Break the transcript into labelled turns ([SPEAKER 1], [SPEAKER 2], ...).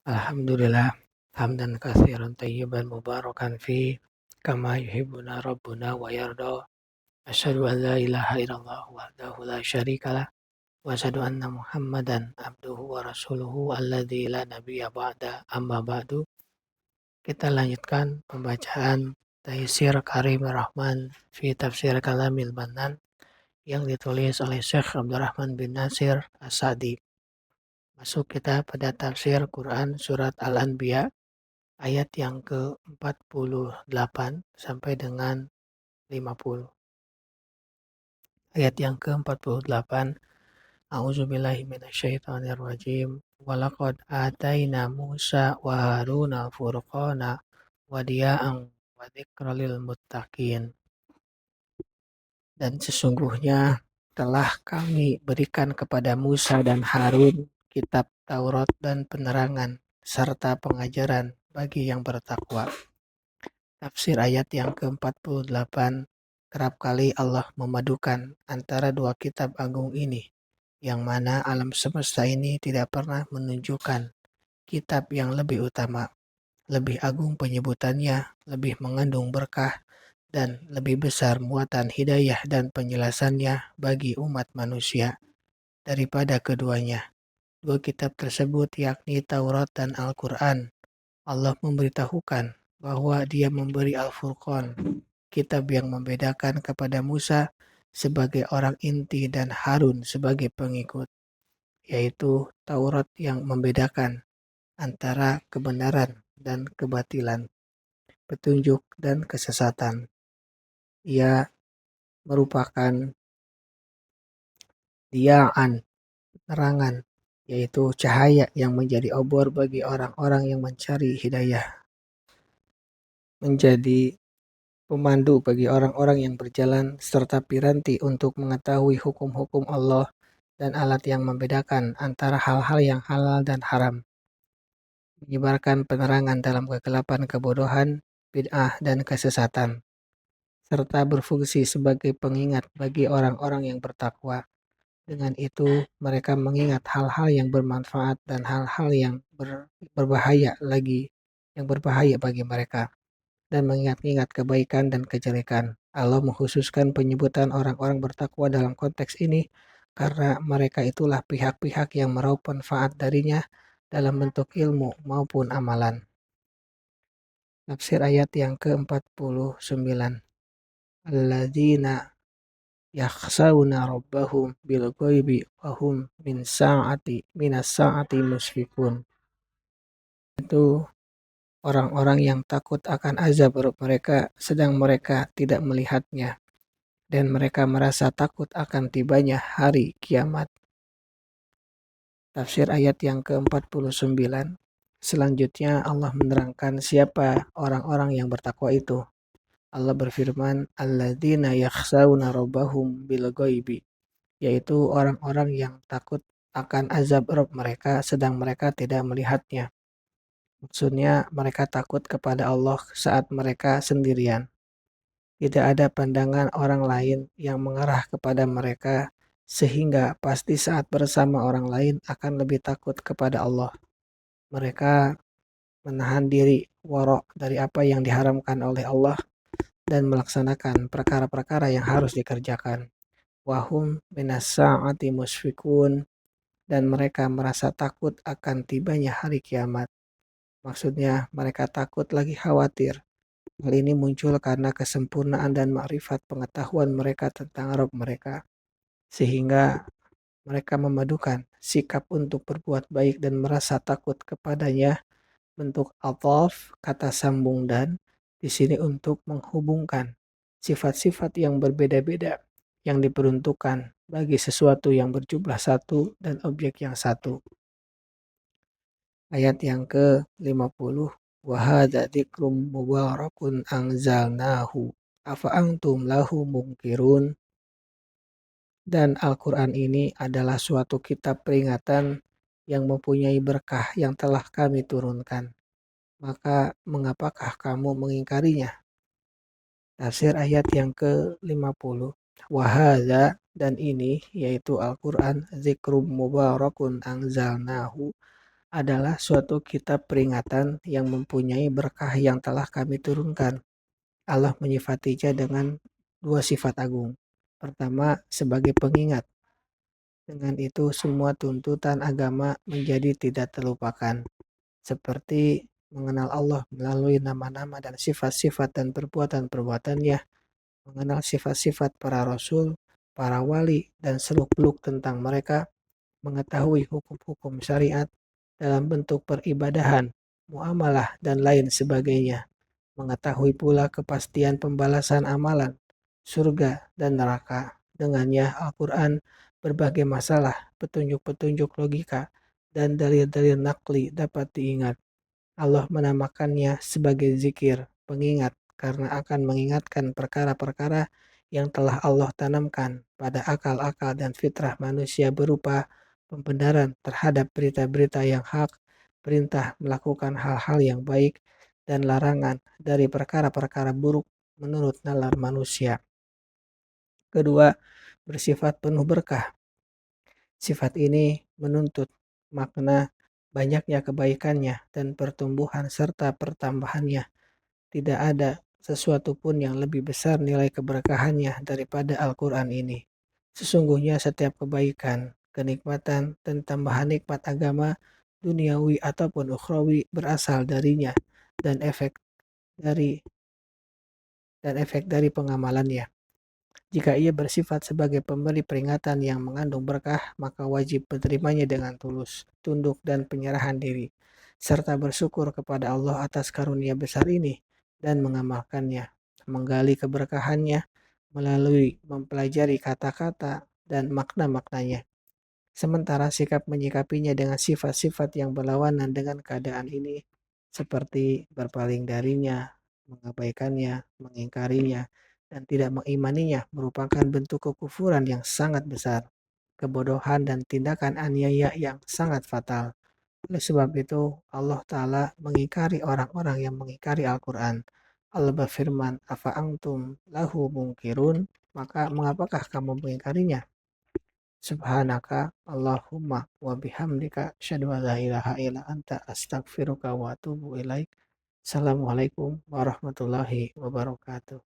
[SPEAKER 1] Alhamdulillah, hamdan katsiran tayyiban mubarakan fi kama yuhibbuna rabbuna wa yarda. Asyhadu an la ilaha illallah wahdahu la syarikalah wa asyhadu anna Muhammadan abduhu wa rasuluhu alladzi la nabiyya ba'da amma ba'du. Kita lanjutkan pembacaan Taisir Karim Rahman fi Tafsir Kalamil Mannan yang ditulis oleh Syekh Abdurrahman bin Nasir As-Sa'di. Masuk kita pada tafsir Quran surat Al-Anbiya ayat yang ke-48 sampai dengan 50. Ayat yang ke-48. A'udzubillahi minasyaitonirrajim. Walaqad ataina Musa wa Haruna furqana wa diya'an wa dzikra lil muttaqin. Dan sesungguhnya telah kami berikan kepada Musa dan Harun kitab Taurat dan penerangan serta pengajaran bagi yang bertakwa. Tafsir ayat yang ke-48. Kerap kali Allah memadukan antara dua kitab agung ini, yang mana alam semesta ini tidak pernah menunjukkan kitab yang lebih utama, lebih agung penyebutannya, lebih mengandung berkah, dan lebih besar muatan hidayah dan penjelasannya bagi umat manusia daripada keduanya. Dua kitab tersebut yakni Taurat dan Al-Quran. Allah memberitahukan bahwa Dia memberi Al-Furqan, kitab yang membedakan kepada Musa sebagai orang inti dan Harun sebagai pengikut, yaitu Taurat yang membedakan antara kebenaran dan kebatilan, petunjuk dan kesesatan. Ia merupakan diya'an, penerangan, yaitu cahaya yang menjadi obor bagi orang-orang yang mencari hidayah, menjadi pemandu bagi orang-orang yang berjalan, serta piranti untuk mengetahui hukum-hukum Allah dan alat yang membedakan antara hal-hal yang halal dan haram, menyebarkan penerangan dalam kegelapan kebodohan, bid'ah, dan kesesatan, serta berfungsi sebagai pengingat bagi orang-orang yang bertakwa. Dengan itu, mereka mengingat hal-hal yang bermanfaat dan hal-hal yang berbahaya bagi mereka, dan mengingat-ingat kebaikan dan kejelekan. Allah mengkhususkan penyebutan orang-orang bertakwa dalam konteks ini karena mereka itulah pihak-pihak yang meraup manfaat darinya dalam bentuk ilmu maupun amalan. Tafsir ayat yang ke-49. Alladzina yakhshawna rabbahum bil ghaibi wa hum minas sa'ati musfiqun. Itu orang-orang yang takut akan azab Rabb mereka sedang mereka tidak melihatnya, dan mereka merasa takut akan tibanya hari kiamat. Tafsir ayat yang ke-49. Selanjutnya Allah menerangkan siapa orang-orang yang bertakwa itu. Allah berfirman, alladzina yakhshawna rabbahum bil ghaibi, yaitu orang-orang yang takut akan azab Rabb mereka sedang mereka tidak melihatnya. Maksudnya mereka takut kepada Allah saat mereka sendirian. Tidak ada pandangan orang lain yang mengarah kepada mereka, sehingga pasti saat bersama orang lain akan lebih takut kepada Allah. Mereka menahan diri wara' dari apa yang diharamkan oleh Allah dan melaksanakan perkara-perkara yang harus dikerjakan. Wahum minas sa'ati musfikun, dan mereka merasa takut akan tibanya hari kiamat. Maksudnya mereka takut lagi khawatir. Hal ini muncul karena kesempurnaan dan makrifat pengetahuan mereka tentang Rabb mereka, sehingga mereka memadukan sikap untuk berbuat baik dan merasa takut kepadanya. Bentuk ataf, kata sambung dan, di sini untuk menghubungkan sifat-sifat yang berbeda-beda yang diperuntukkan bagi sesuatu yang berjumlah satu dan objek yang satu. Ayat yang ke-50. Wa hadza dzikrum mubarakun anzalnahu afa antum lahu munkirun. Dan Al-Quran ini adalah suatu kitab peringatan yang mempunyai berkah yang telah kami turunkan. Maka mengapakah kamu mengingkarinya? Tafsir ayat yang ke-50. Wa hadza, dan ini yaitu Al-Quran, dzikrum mubarakun anzalnahu, adalah suatu kitab peringatan yang mempunyai berkah yang telah kami turunkan. Allah menyifatinya dengan dua sifat agung. Pertama, sebagai pengingat. Dengan itu semua tuntutan agama menjadi tidak terlupakan. Seperti mengenal Allah melalui nama-nama dan sifat-sifat dan perbuatan-perbuatannya, mengenal sifat-sifat para rasul, para wali, dan seluk-beluk tentang mereka, mengetahui hukum-hukum syariat dalam bentuk peribadahan, muamalah, dan lain sebagainya, mengetahui pula kepastian pembalasan amalan, surga, dan neraka. Dengannya Al-Quran berbagai masalah, petunjuk-petunjuk logika, dan dalil-dalil nakli dapat diingat. Allah menamakannya sebagai zikir, pengingat, karena akan mengingatkan perkara-perkara yang telah Allah tanamkan pada akal-akal dan fitrah manusia berupa pembenaran terhadap berita-berita yang hak, perintah melakukan hal-hal yang baik, dan larangan dari perkara-perkara buruk menurut nalar manusia. Kedua, bersifat penuh berkah. Sifat ini menuntut makna banyaknya kebaikannya dan pertumbuhan serta pertambahannya. Tidak ada sesuatu pun yang lebih besar nilai keberkahannya daripada Al-Quran ini. Sesungguhnya setiap kebaikan, kenikmatan, dan tambahan nikmat agama, duniawi ataupun ukhrawi berasal darinya dan dari efek dari pengamalannya. Jika ia bersifat sebagai pemberi peringatan yang mengandung berkah, maka wajib menerimanya dengan tulus, tunduk, dan penyerahan diri, serta bersyukur kepada Allah atas karunia besar ini dan mengamalkannya, menggali keberkahannya melalui mempelajari kata-kata dan makna-maknanya. Sementara sikap menyikapinya dengan sifat-sifat yang berlawanan dengan keadaan ini, seperti berpaling darinya, mengabaikannya, mengingkarinya, dan tidak mengimaninya merupakan bentuk kekufuran yang sangat besar, kebodohan dan tindakan aniaya yang sangat fatal. Oleh sebab itu, Allah Ta'ala mengingkari orang-orang yang mengingkari Al-Quran. Allah berfirman, "Afa antum lahu mungkirun?" Maka mengapakah kamu mengingkarinya? Subhanaka Allahumma wa bihamdika asyhadu an la ilaha illa anta astaghfiruka wa atubu ilaik. Assalamualaikum warahmatullahi wabarakatuh.